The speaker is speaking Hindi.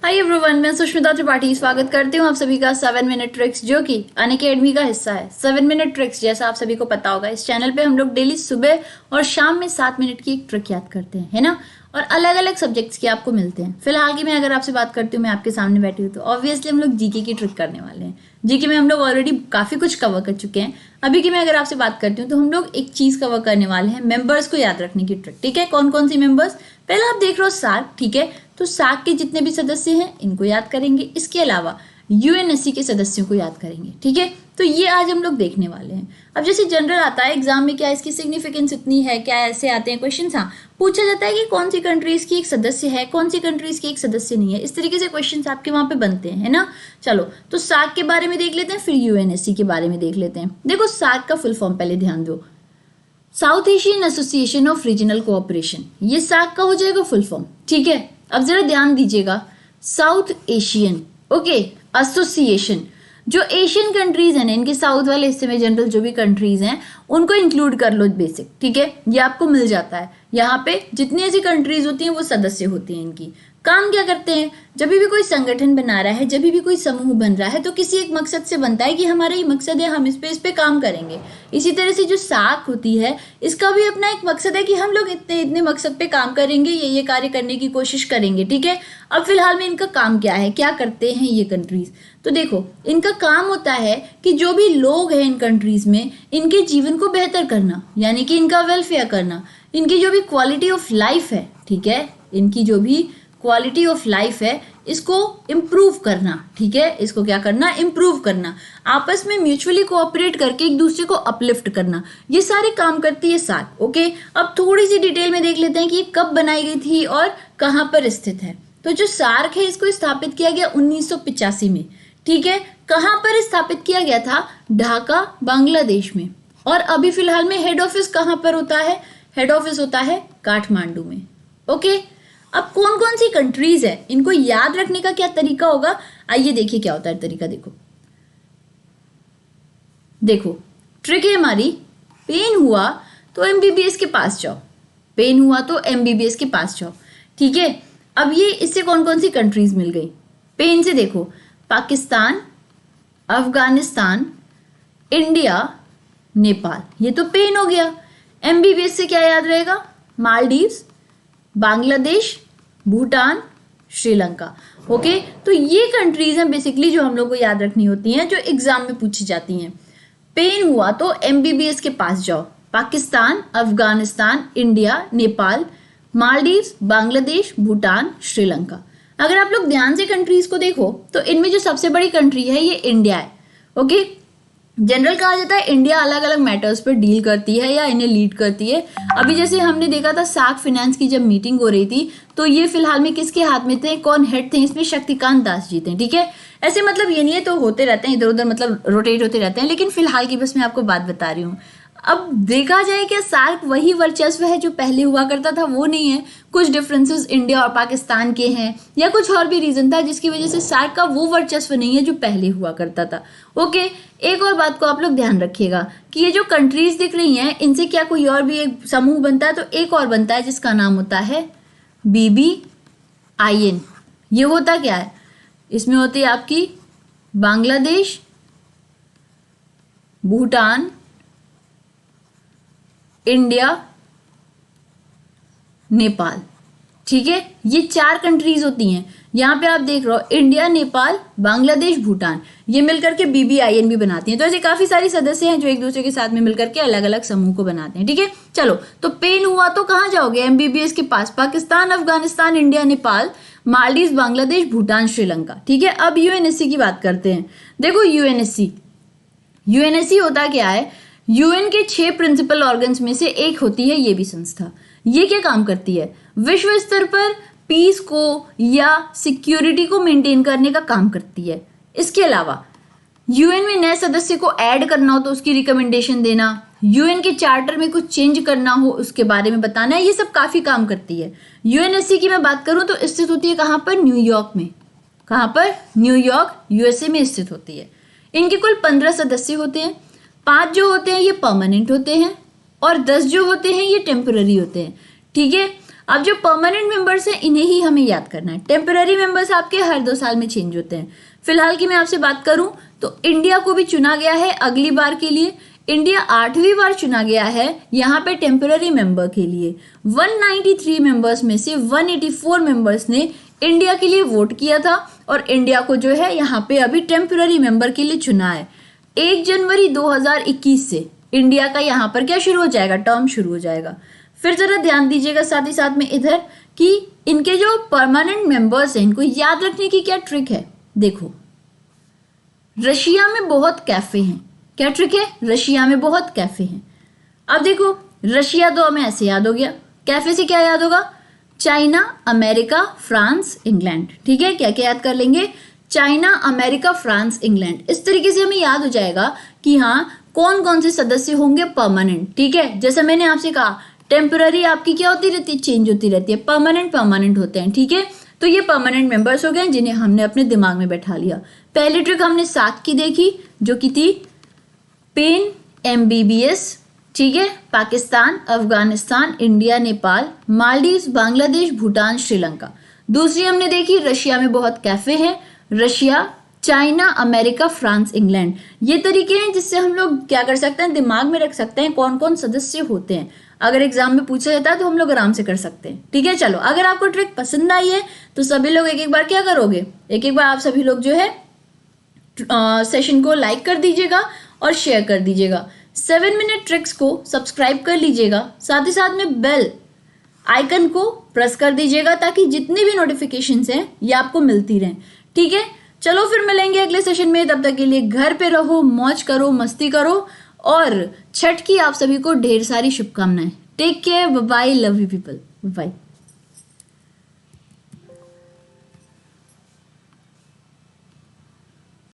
हाय एवरीवन, मैं सुष्मिता त्रिपाठी स्वागत करती हूँ आप सभी का 7 मिनट ट्रिक्स जो कि अनअकैडमी का हिस्सा है। 7 मिनट ट्रिक्स जैसा आप सभी को पता होगा, इस चैनल पे हम लोग डेली सुबह और शाम में 7 मिनट की एक ट्रिक याद करते हैं, है ना। और अलग अलग सब्जेक्ट्स के आपको मिलते हैं। फिलहाल की मैं अगर आपसे बात करती हूँ, मैं आपके सामने बैठी हूँ, तो ऑब्वियसली हम लोग जीके की ट्रिक करने वाले हैं। जीके में हम लोग ऑलरेडी काफी कुछ कवर कर चुके हैं। अभी की मैं अगर आपसे बात करती हूँ तो हम लोग एक चीज कवर करने वाले हैं, मेंबर्स को याद रखने की ट्रिक। ठीक है, कौन कौन सी मेंबर्स? पहले आप देख रहे हो सार्क, ठीक है, तो सार्क के जितने भी सदस्य हैं इनको याद करेंगे। इसके अलावा यूएनएससी के सदस्यों को याद करेंगे। ठीक है, तो ये आज हम लोग देखने वाले हैं। अब जैसे जनरल आता है एग्जाम में, क्या इसकी सिग्निफिकेंस इतनी है, क्या ऐसे आते हैं क्वेश्चन। हाँ, पूछा जाता है कि कौन सी कंट्रीज की एक सदस्य है, कौन सी कंट्रीज की एक सदस्य नहीं है। इस तरीके से क्वेश्चन आपके वहां पे बनते हैं, है ना। चलो, तो सार्क के बारे में देख लेते हैं, फिर यूएनएससी के बारे में देख लेते हैं। देखो, सार्क का फुल फॉर्म पहले ध्यान दो, south Asian association of regional cooperation. ये सार्क का हो जाएगा फुल फॉर्म। ठीक है, अब जरा ध्यान दीजिएगा, साउथ एशियन ओके एसोसिएशन, जो एशियन कंट्रीज हैं इनके साउथ वाले हिस्से में जनरल जो भी कंट्रीज हैं उनको इंक्लूड कर लो बेसिक। ठीक है, ये आपको मिल जाता है। यहाँ पे जितनी ऐसी कंट्रीज होती हैं वो सदस्य होती हैं। इनकी काम क्या करते हैं? जब भी कोई संगठन बना रहा है, जब भी कोई समूह बन रहा है, तो किसी एक मकसद से बनता है कि हमारा ये मकसद है, हम इस पे काम करेंगे। इसी तरह से जो सार्क होती है, इसका भी अपना एक मकसद है कि हम लोग इतने इतने मकसद पे काम करेंगे, ये कार्य करने की कोशिश करेंगे। ठीक है, अब फिलहाल में इनका काम क्या है, क्या करते हैं ये कंट्रीज? तो देखो, इनका काम होता है कि जो भी लोग हैं इन कंट्रीज में, इनके जीवन को बेहतर करना, यानी कि इनका वेलफेयर करना, इनकी जो भी क्वालिटी ऑफ लाइफ है, ठीक है, इनकी जो भी क्वालिटी ऑफ लाइफ है इसको इम्प्रूव करना। ठीक है, इसको क्या करना? इम्प्रूव करना, आपस में म्यूचुअली कोऑपरेट करके एक दूसरे को अपलिफ्ट करना, ये सारे काम करती है सार्क। ओके, अब थोड़ी सी डिटेल में देख लेते हैं कि ये कब बनाई गई थी और कहाँ पर स्थित है। तो जो सार्क है इसको स्थापित किया गया 1985 में। ठीक है, कहाँ पर स्थापित किया गया था? ढाका, बांग्लादेश में। और अभी फिलहाल में हेड ऑफिस कहाँ पर होता है? हेड ऑफिस होता है काठमांडू में। ओके, अब कौन कौन सी कंट्रीज है, इनको याद रखने का क्या तरीका होगा? आइए देखिए क्या होता है तरीका। देखो ट्रिक है हमारी, पेन हुआ तो एमबीबीएस के पास जाओ, पेन हुआ तो एमबीबीएस के पास जाओ। ठीक है, अब ये इससे कौन कौन सी कंट्रीज मिल गई? पेन से देखो, पाकिस्तान, अफगानिस्तान, इंडिया, नेपाल, ये तो पेन हो गया। एमबीबीएस से क्या याद रहेगा? मालदीव्स, बांग्लादेश, भूटान, श्रीलंका। ओके, तो ये कंट्रीज हैं बेसिकली जो हम लोग को याद रखनी होती हैं, जो एग्जाम में पूछी जाती हैं। पेन हुआ तो एमबीबीएस के पास जाओ, पाकिस्तान, अफगानिस्तान, इंडिया, नेपाल, मालदीव्स, बांग्लादेश, भूटान, श्रीलंका। अगर आप लोग ध्यान से कंट्रीज को देखो तो इनमें जो सबसे बड़ी कंट्री है ये इंडिया है। ओके, जनरल कहा जाता है इंडिया अलग अलग मैटर्स पर डील करती है या इन्हें लीड करती है। अभी जैसे हमने देखा था सार्क फाइनेंस की जब मीटिंग हो रही थी, तो ये फिलहाल में किसके हाथ में थे, कौन हेड थे? इसमें शक्तिकांत दास जी थे। ठीक है, ऐसे मतलब ये नहीं है, तो होते रहते हैं इधर उधर, मतलब रोटेट होते रहते हैं, लेकिन फिलहाल की बस मैं आपको बात बता रही हूँ। अब देखा जाए क्या सार्क वही वर्चस्व है जो पहले हुआ करता था? वो नहीं है, कुछ डिफरेंसेस इंडिया और पाकिस्तान के हैं, या कुछ और भी रीजन था जिसकी वजह से सार्क का वो वर्चस्व नहीं है जो पहले हुआ करता था। ओके, एक और बात को आप लोग ध्यान रखिएगा कि ये जो कंट्रीज दिख रही हैं, इनसे क्या कोई और भी एक समूह बनता है? तो एक और बनता है जिसका नाम होता है BBIN। ये होता क्या है? इसमें होती है आपकी बांग्लादेश, भूटान, इंडिया, नेपाल। ठीक है, ये 4 कंट्रीज होती हैं। यहाँ पे आप देख रहे हो इंडिया, नेपाल, बांग्लादेश, भूटान, ये मिलकर के BBIN भी बनाती हैं। तो ऐसे काफी सारी सदस्य हैं जो एक दूसरे के साथ में मिलकर के अलग अलग समूह को बनाते हैं। ठीक है, चलो, तो पेन हुआ तो कहाँ जाओगे? एमबीबीएस के पास, पाकिस्तान, अफगानिस्तान, इंडिया, नेपाल, मालदीव, बांग्लादेश, भूटान, श्रीलंका। ठीक है, अब यूएनएससी की बात करते हैं। देखो यूएनएससी होता क्या है? यूएन के 6 प्रिंसिपल ऑर्गन्स में से एक होती है ये भी संस्था। ये क्या काम करती है? विश्व स्तर पर पीस को या सिक्योरिटी को मेंटेन करने का काम करती है। इसके अलावा यूएन में नए सदस्य को ऐड करना हो तो उसकी रिकमेंडेशन देना, यूएन के चार्टर में कुछ चेंज करना हो उसके बारे में बताना, ये सब काफी काम करती है। यूएनएससी की मैं बात करूं तो स्थित होती है कहां पर? न्यूयॉर्क में। कहां पर? न्यूयॉर्क, यूएसए में स्थित होती है। इनके कुल 15 सदस्य होते हैं। 5 जो होते हैं ये परमानेंट होते हैं और 10 जो होते हैं ये टेम्पररी होते हैं। ठीक है, अब जो परमानेंट मेंबर्स हैं इन्हें ही हमें याद करना है। टेम्पररी मेंबर्स आपके हर 2 साल में चेंज होते हैं। फिलहाल की मैं आपसे बात करूं तो इंडिया को भी चुना गया है अगली बार के लिए। इंडिया 8वीं बार चुना गया है यहाँ पे टेम्पररी मेंबर के लिए। 193 मेंबर्स में से 184 मेंबर्स ने इंडिया के लिए वोट किया था और इंडिया को जो है यहाँ पे अभी टेम्पररी मेंबर के लिए चुना है। 1 जनवरी 2021 से इंडिया का यहाँ पर क्या शुरू हो जाएगा, टर्म शुरू हो जाएगा। फिर जरा ध्यान दीजिएगा साथ ही साथ में इधर कि इनके जो परमानेंट मेंबर्स हैं इनको याद रखने की क्या ट्रिक है। देखो, रशिया में बहुत कैफे हैं। क्या ट्रिक है, रशिया में बहुत कैफे हैं। अब देखो, रशिया तो हमें ऐसे याद हो गया, कैफे से क्या याद होगा, चाइना, अमेरिका, फ्रांस, इंग्लैंड। ठीक है, क्या क्या याद कर लेंगे, चाइना, अमेरिका, फ्रांस, इंग्लैंड। इस तरीके से हमें याद हो जाएगा कि हाँ कौन कौन से सदस्य होंगे परमानेंट। ठीक है, जैसा मैंने आपसे कहा टेम्पररी आपकी क्या होती रहती है, चेंज होती रहती है, परमानेंट होते हैं। ठीक है, तो ये परमानेंट मेंबर्स हो गए जिन्हें हमने अपने दिमाग में बैठा लिया। पहली ट्रिक हमने 7 की देखी जो कि थी पेन, MBBS। ठीक है, पाकिस्तान, अफगानिस्तान, इंडिया, नेपाल, मालदीव, बांग्लादेश, भूटान, श्रीलंका। दूसरी हमने देखी रशिया में बहुत कैफे हैं, Russia, China, America, France, England. ये तरीके हैं जिससे हम लोग क्या कर सकते हैं, दिमाग में रख सकते हैं कौन कौन सदस्य होते हैं। अगर एग्जाम में पूछा जाता है तो हम लोग आराम से कर सकते हैं। ठीक है, चलो, अगर आपको ट्रिक पसंद आई है तो सभी लोग एक एक बार क्या करोगे, एक एक बार आप सभी लोग जो है सेशन को लाइक कर दीजिएगा और शेयर कर दीजिएगा। 7 मिनट ट्रिक्स को सब्सक्राइब कर लीजिएगा, साथ ही साथ में बेल आइकन को प्रेस कर दीजिएगा ताकि जितनी भी नोटिफिकेशंस हैं ये आपको मिलती रहें। ठीक है, चलो फिर मिलेंगे अगले सेशन में। तब तक के लिए घर पे रहो, मौज करो, मस्ती करो और छठ की आप सभी को ढेर सारी शुभकामनाएं। Take care, bye, love you people, bye.